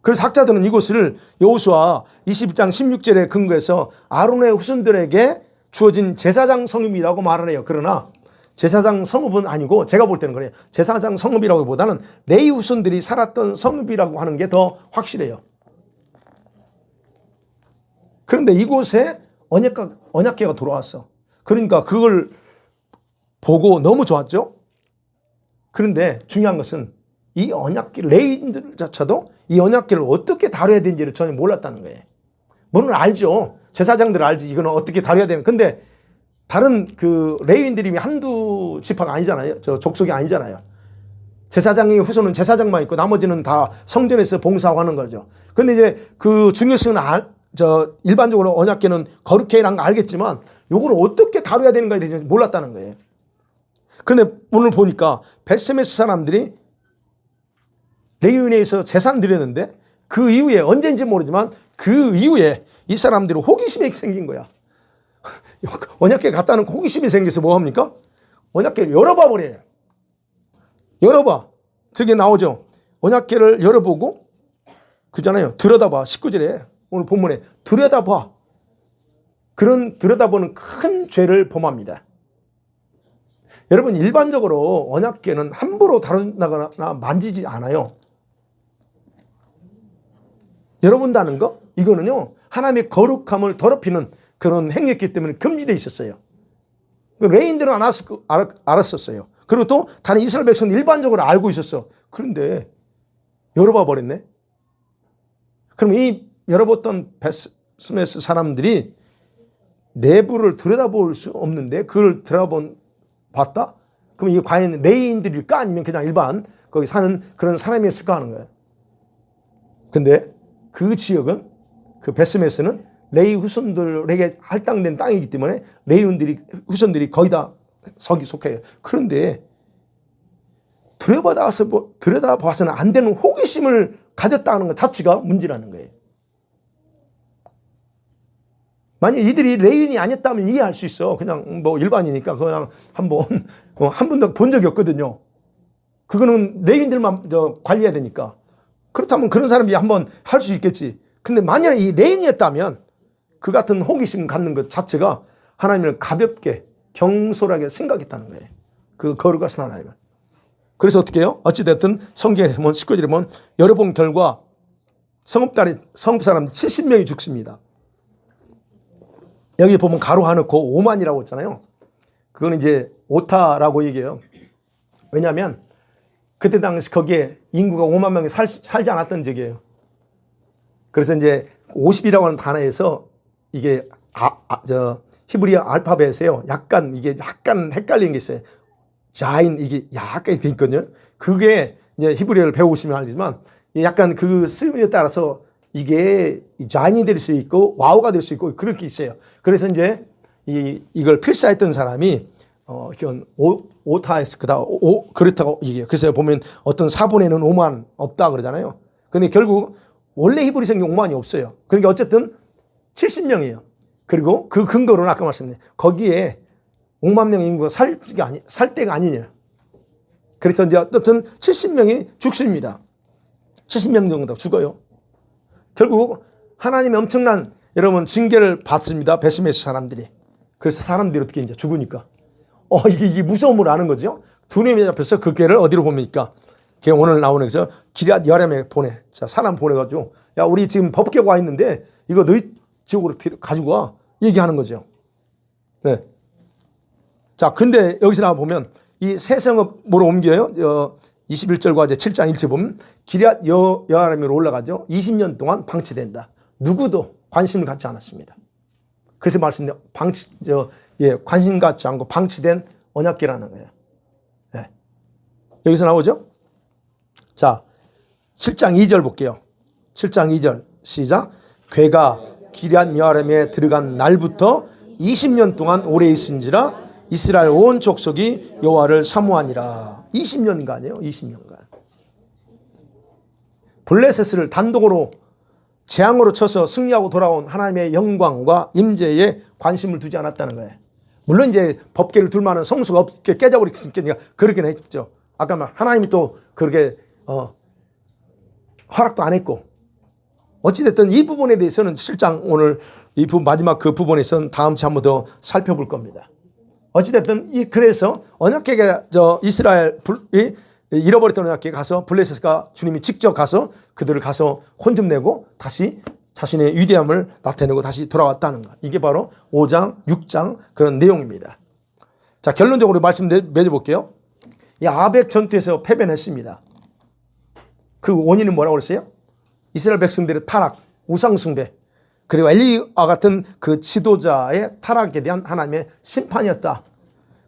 그래서 학자들은 이곳을 여호수아 20장 16절에 근거해서 아론의 후손들에게 주어진 제사장 성읍이라고 말을 해요. 그러나 제사장 성읍은 아니고 제가 볼 때는 그래요. 제사장 성읍이라기보다는 레위 후손들이 살았던 성읍이라고 하는 게 더 확실해요. 그런데 이곳에 언약궤가 돌아왔어. 그러니까 그걸 보고 너무 좋았죠. 그런데 중요한 것은 이 언약궤 레위인들조차도 이 언약궤를 어떻게 다뤄야 되는지를 전혀 몰랐다는 거예요. 물론 알죠. 제사장들은 알지. 이거는 어떻게 다뤄야 되는. 근데 다른 그 레위인들이 한두 지파가 아니잖아요. 족속이 아니잖아요. 제사장의 후손은 제사장만 있고 나머지는 다 성전에서 봉사하고 하는 거죠. 근데 이제 그 중요성은 일반적으로 언약궤는 거룩해라는 걸 알겠지만 요거를 어떻게 다뤄야 되는가에 대해서 몰랐다는 거예요. 그런데 오늘 보니까 베스메스 사람들이 레위인에서 제사를 드렸는데 그 이후에 언제인지 모르지만 그 이후에 이 사람들이 호기심이 생긴 거야. 언약궤 갖다는 호기심이 생겨서 뭐 합니까? 언약궤를 열어봐 버려요. 열어봐. 저게 나오죠. 언약궤를 열어보고 그잖아요. 들여다봐. 19절에 오늘 본문에 들여다봐. 그런 들여다보는 큰 죄를 범합니다. 여러분 일반적으로 언약궤는 함부로 다룬다거나 만지지 않아요. 열어본다는 거 이거는요 하나님의 거룩함을 더럽히는 그런 행위였기 때문에 금지되어 있었어요. 레인들은 알았었어요. 그리고 또 다른 이스라엘 백성은 일반적으로 알고 있었어. 그런데 열어봐 버렸네. 그럼 이 열어봤던 베스메스 사람들이 내부를 들여다볼 수 없는데 그걸 봤다? 그럼 이게 과연 레인들일까 아니면 그냥 일반 거기 사는 그런 사람이었을까 하는 거예요. 근데 그 지역은 그 베스메스는 레위 후손들에게 할당된 땅이기 때문에 레위 후손들이 거의 다 속해요. 그런데 들여다봐서는 안 되는 호기심을 가졌다는 것 자체가 문제라는 거예요. 만약 이들이 레위인이 아니었다면 이해할 수 있어. 그냥 뭐 일반이니까 그냥 한 번도 본 적이 없거든요. 그거는 레위인들만 관리해야 되니까. 그렇다면 그런 사람이 한번 할 수 있겠지. 근데 만약에 이 레위인이었다면 그 같은 호기심 갖는 것 자체가 하나님을 가볍게 경솔하게 생각했다는 거예요. 그 거룩하신 하나님을. 그래서 어떻게 해요? 어찌됐든 성경에 보면 19절에 보면 열어본 결과 성읍 사람 70명이 죽습니다. 여기 보면 가로 하놓고 5만이라고 했잖아요. 그거는 이제 오타라고 얘기해요. 왜냐하면 그때 당시 거기에 인구가 5만 명이 살지 않았던 적이에요. 그래서 이제 50이라고 하는 단어에서 이게 히브리어 알파벳에요. 약간 헷갈리는 게 있어요. 자인 이게 약간 이렇게 있거든요. 그게 이제 히브리어를 배우시면 알지만 약간 그 쓰임에 따라서 이게 자인이 될 수 있고 와우가 될 수 있고 그렇게 있어요. 그래서 이제 이걸 필사했던 사람이 이런 오타에서 그렇다고 얘기해요. 그래서 보면 어떤 사본에는 5만 없다 그러잖아요. 근데 결국 원래 히브리 성경 5만이 없어요. 그러니까 어쨌든 70명이에요. 그리고 그 근거로는 아까 말씀드린 거기에 5만 명의 인구가 살 때가 아니냐. 그래서 이제 어떤 70명이 죽습니다. 70명 정도 죽어요. 결국 하나님의 엄청난 여러분 징계를 받습니다. 베스메스 사람들이. 그래서 사람들이 어떻게 이제 죽으니까 이게 무서움을 아는 거죠. 두 놈이 잡혀서 그 궤를 어디로 봅니까? 걔 오늘 나오는 데서 기럇 여람에 보내. 자, 사람 보내가지고 야 우리 지금 법궤가 와 있는데 이거 너희 지역으로 가지고 와. 얘기하는 거죠. 네. 자, 근데 여기서 나와 보면 이 세 성읍으로 옮겨요. 21절과 이제 7장 1절 보면 기럇 여아람으로 올라가죠. 20년 동안 방치된다. 누구도 관심을 갖지 않았습니다. 그래서 말씀드린 관심 갖지 않고 방치된 언약궤라는 거예요. 네. 여기서 나오죠. 자, 7장 2절 볼게요. 7장 2절 시작. 궤가 기럇 여아람에 들어간 날부터 20년 동안 오래 있은지라 이스라엘 온 족속이 여호와를 사모하니라. 20년간이에요. 20년간. 블레셋을 단독으로 재앙으로 쳐서 승리하고 돌아온 하나님의 영광과 임재에 관심을 두지 않았다는 거예요. 물론 이제 법궤를 둘 만한 성수가 없게 깨져버렸으니까 그렇긴 했죠. 아까 하나님이 또 그렇게 허락도 안 했고. 어찌됐든 이 부분에 대해서는 실장 오늘 이 마지막 그 부분에서는 다음 주에 한 번 더 살펴볼 겁니다. 어찌됐든 그래서 언약궤가 이스라엘 잃어버렸던 언약궤 가서 블레셋과 주님이 직접 가서 그들을 가서 혼 좀 내고 다시 자신의 위대함을 나타내고 다시 돌아왔다는 것. 이게 바로 5장, 6장 그런 내용입니다. 자, 결론적으로 말씀 맺어볼게요. 이 아벡 전투에서 패배했습니다. 그 원인은 뭐라고 그랬어요? 이스라엘 백성들의 타락, 우상숭배, 그리고 엘리와 같은 그 지도자의 타락에 대한 하나님의 심판이었다.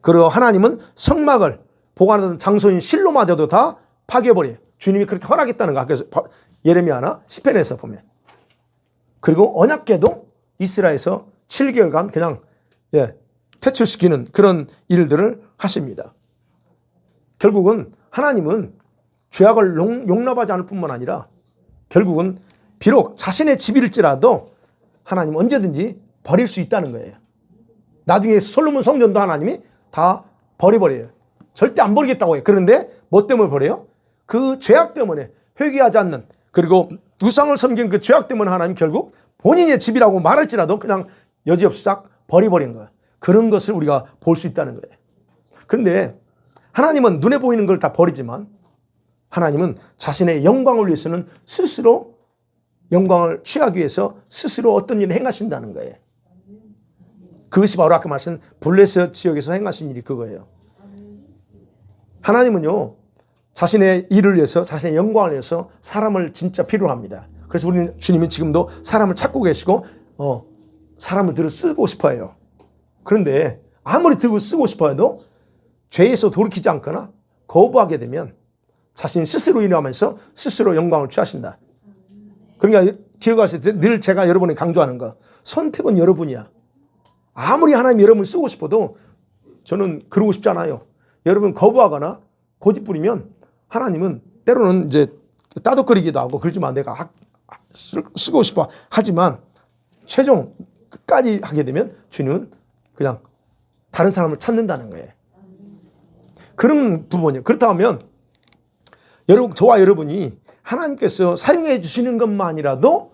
그리고 하나님은 성막을 보관하던 장소인 실로마저도 다 파괴해버려요. 주님이 그렇게 허락했다는 거. 그래서 예레미야나 시편에서 보면. 그리고 언약궤도 이스라엘에서 7개월간 그냥 퇴출시키는 그런 일들을 하십니다. 결국은 하나님은 죄악을 용납하지 않을 뿐만 아니라 결국은 비록 자신의 집일지라도 하나님은 언제든지 버릴 수 있다는 거예요. 나중에 솔로몬 성전도 하나님이 다 버려버려요. 절대 안 버리겠다고 해요. 그런데 뭐 때문에 버려요? 그 죄악 때문에 회개하지 않는, 그리고 우상을 섬긴 그 죄악 때문에 하나님 결국 본인의 집이라고 말할지라도 그냥 여지없이 싹 버려버리는 거예요. 그런 것을 우리가 볼 수 있다는 거예요. 그런데 하나님은 눈에 보이는 걸 다 버리지만 하나님은 자신의 영광을 위해서는 스스로 영광을 취하기 위해서 스스로 어떤 일을 행하신다는 거예요. 그것이 바로 아까 말씀한 블레셋 지역에서 행하신 일이 그거예요. 하나님은요, 자신의 일을 위해서, 자신의 영광을 위해서 사람을 진짜 필요로 합니다. 그래서 우리는 주님은 지금도 사람을 찾고 계시고 사람을 들어 쓰고 싶어 해요. 그런데 아무리 들고 쓰고 싶어 해도 죄에서 돌이키지 않거나 거부하게 되면 자신 스스로 인하면서 스스로 영광을 취하신다. 그러니까 기억하실 때 늘 제가 여러분이 강조하는 거, 선택은 여러분이야. 아무리 하나님이 여러분을 쓰고 싶어도 저는 그러고 싶지 않아요. 여러분 거부하거나 고집 부리면 하나님은 때로는 이제 따독거리기도 하고 그러지만 내가 쓰고 싶어 하지만 최종 끝까지 하게 되면 주님은 그냥 다른 사람을 찾는다는 거예요. 그런 부분이에요. 그렇다면 여러분, 저와 여러분이 하나님께서 사용해 주시는 것만이라도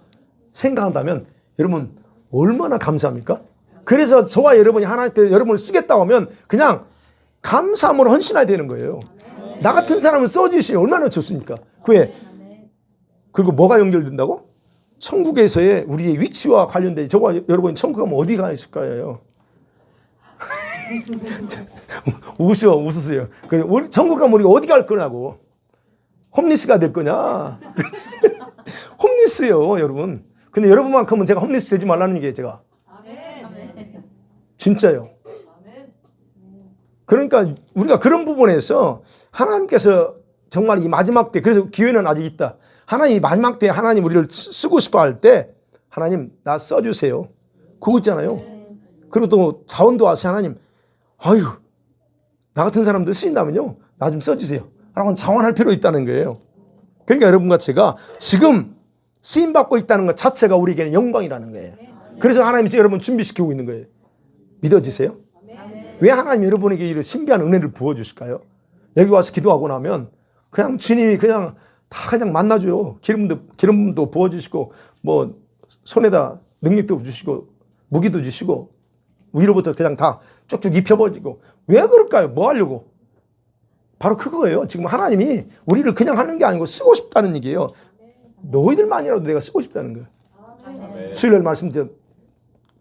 생각한다면 여러분 얼마나 감사합니까? 그래서 저와 여러분이 하나님께 여러분을 쓰겠다고 하면 그냥 감사함으로 헌신해야 되는 거예요. 나 같은 사람을 써주시니 얼마나 좋습니까? 그게 그리고 뭐가 연결된다고? 천국에서의 우리의 위치와 관련된, 저와 여러분이 천국 가면 어디가 있을 거예요? 웃으세요. 우리 천국 가면 우리가 어디 갈 거냐고. 홈리스가 될 거냐? 홈리스예요, 여러분. 근데 여러분만큼은 제가 홈리스 되지 말라는 얘기예요, 제가. 진짜요. 그러니까 우리가 그런 부분에서 하나님께서 정말 이 마지막 때, 그래서 기회는 아직 있다. 하나님 마지막 때 하나님 우리를 쓰고 싶어 할 때 하나님 나 써주세요. 그거 있잖아요. 그리고 또 자원도 하세요. 하나님, 아유, 나 같은 사람들 쓰신다면요, 나 좀 써주세요. 라고 자원할 필요 있다는 거예요. 그러니까 여러분과 제가 지금 쓰임받고 있다는 것 자체가 우리에게는 영광이라는 거예요. 그래서 하나님이 여러분 준비시키고 있는 거예요. 믿어지세요? 왜 하나님 여러분에게 이런 신비한 은혜를 부어주실까요? 여기 와서 기도하고 나면 그냥 주님이 그냥 다 그냥 만나줘요. 기름도 부어주시고 뭐 손에다 능력도 주시고 무기도 주시고 위로부터 그냥 다 쭉쭉 입혀버리고. 왜 그럴까요? 뭐 하려고? 바로 그거예요. 지금 하나님이 우리를 그냥 하는 게 아니고 쓰고 싶다는 얘기예요. 너희들만이라도 내가 쓰고 싶다는 거예요. 수요일날 말씀드린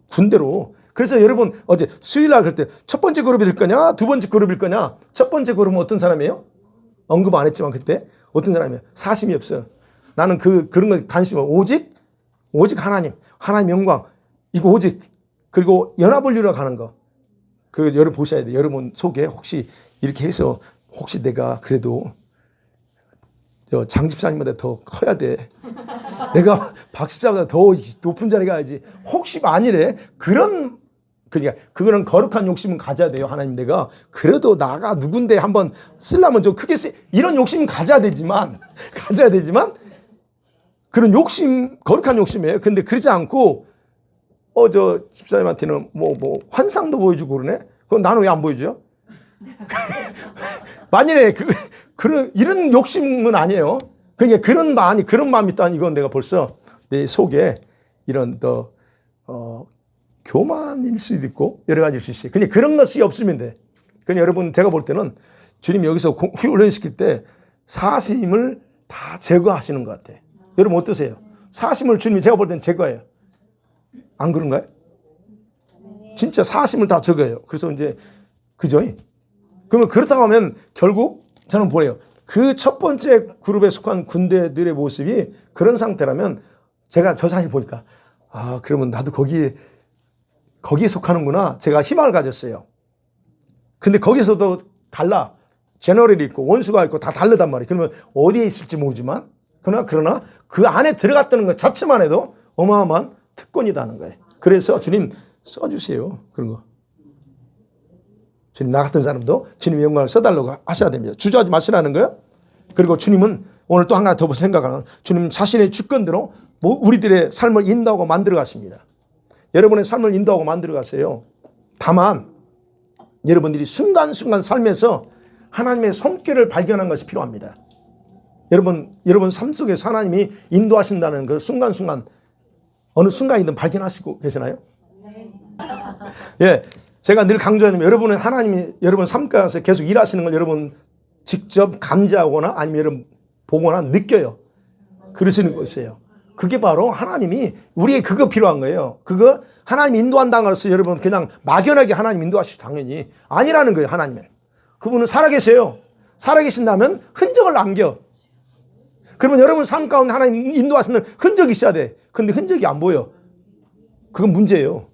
군대로. 그래서 여러분 어제 수요일날 그럴 때 첫 번째 그룹이 될 거냐, 두 번째 그룹일 거냐. 첫 번째 그룹은 어떤 사람이에요? 언급 안 했지만 그때 어떤 사람이에요? 사심이 없어요. 나는 그런 거 관심 없어. 오직 하나님 영광, 이거 오직. 그리고 연합을 이루어 가는 거. 그 여러분 보셔야 돼요. 여러분 속에 혹시 이렇게 해서 혹시 내가 그래도 장 집사님보다 더 커야 돼. 내가 박 집사보다 더 높은 자리 가야지. 혹시 만일에 그러니까 그거는 거룩한 욕심은 가져야 돼요. 하나님 내가 그래도 나가 누군데 한번 쓰려면 좀 크게 이런 욕심은 가져야 되지만 그런 욕심, 거룩한 욕심이에요. 근데 그러지 않고 저 집사님한테는 뭐 환상도 보여주고 그러네. 그럼 나는 왜 안 보여줘요? 만일에 이런 욕심은 아니에요. 그러니까 그런 마음이 있다는 이건 내가 벌써 내 속에 이런 교만일 수도 있고 여러 가지일 수 있어요. 근데 그런 것이 없으면 돼. 그러니까 여러분 제가 볼 때는 주님이 여기서 훈련시킬 때 사심을 다 제거하시는 것 같아. 여러분 어떠세요? 사심을 주님이 제가 볼 때는 제거해요. 안 그런가요? 진짜 사심을 다 제거해요. 그래서 이제 그죠? 그러면 그렇다고 하면 결국 저는 뭐예요? 그 첫 번째 그룹에 속한 군대들의 모습이 그런 상태라면 제가 저 자신을 보니까 그러면 나도 거기에 속하는구나. 제가 희망을 가졌어요. 근데 거기서도 달라. 제너럴이 있고 원수가 있고 다 다르단 말이에요. 그러면 어디에 있을지 모르지만 그러나 그 안에 들어갔다는 것 자체만 해도 어마어마한 특권이다는 거예요. 그래서 주님 써주세요. 그런 거. 주님 나 같은 사람도 주님의 영광을 써달라고 하셔야 됩니다. 주저하지 마시라는 거예요. 그리고 주님은 오늘 또 하나 더 생각하는, 주님 자신의 주권대로 우리들의 삶을 인도하고 만들어 가십니다. 여러분의 삶을 인도하고 만들어 가세요. 다만 여러분들이 순간순간 삶에서 하나님의 손길을 발견하는 것이 필요합니다. 여러분 삶 속에서 하나님이 인도하신다는 그 순간순간 어느 순간이든 발견하시고 계시나요? 예, 제가 늘 강조하지만 여러분은 하나님이 여러분 삶 가운데 계속 일하시는 걸 여러분 직접 감지하거나 아니면 여러분 보거나 느껴요. 그러시는 것이에요. 그게 바로 하나님이 우리에게 그거 필요한 거예요. 그거 하나님 인도한다는 것을 여러분 그냥 막연하게 하나님 인도하시죠. 당연히 아니라는 거예요. 하나님은 그분은 살아계세요. 살아계신다면 흔적을 남겨. 그러면 여러분 삶 가운데 하나님 인도하시는 흔적이 있어야 돼. 근데 흔적이 안 보여. 그건 문제예요.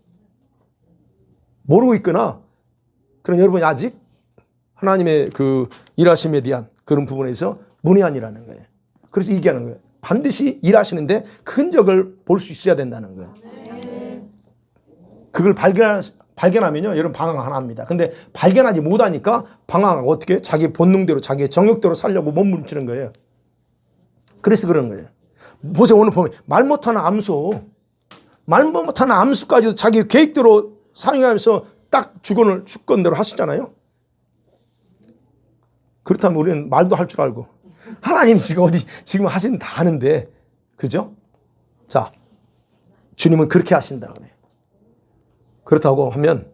모르고 있거나 그럼 여러분이 아직 하나님의 그 일하심에 대한 그런 부분에서 문외한이라는 거예요. 그래서 얘기하는 거예요. 반드시 일하시는데 그 흔적을 볼 수 있어야 된다는 거예요. 그걸 발견하면요, 여러분 방황 안 합니다. 근데 발견하지 못하니까 방황하고 어떻게 자기 본능대로 자기 정욕대로 살려고 몸부림치는 거예요. 그래서 그런 거예요. 보세요. 오늘 보면 말 못하는 암소. 말 못하는 암수까지도 자기 계획대로 사용하면서 딱 주권대로 하시잖아요. 그렇다면 우리는 말도 할 줄 알고 하나님 지금 하시는 다 하는데 그죠? 자, 주님은 그렇게 하신다 그래요. 그렇다고 하면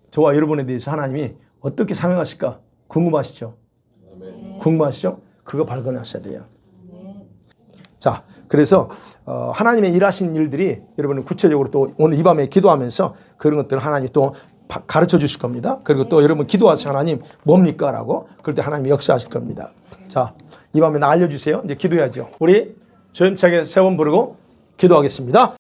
저와 여러분에 대해서 하나님이 어떻게 사용하실까 궁금하시죠? 궁금하시죠? 그거 발견하셔야 돼요. 자, 그래서 하나님의 일하신 일들이 여러분은 구체적으로 또 오늘 이 밤에 기도하면서 그런 것들을 하나님이 또 가르쳐 주실 겁니다. 그리고 또 여러분 기도하실 하나님 뭡니까? 라고 그럴 때 하나님이 역사하실 겁니다. 자, 이 밤에 나 알려주세요. 이제 기도해야죠. 우리 조임차게 세 번 부르고 기도하겠습니다.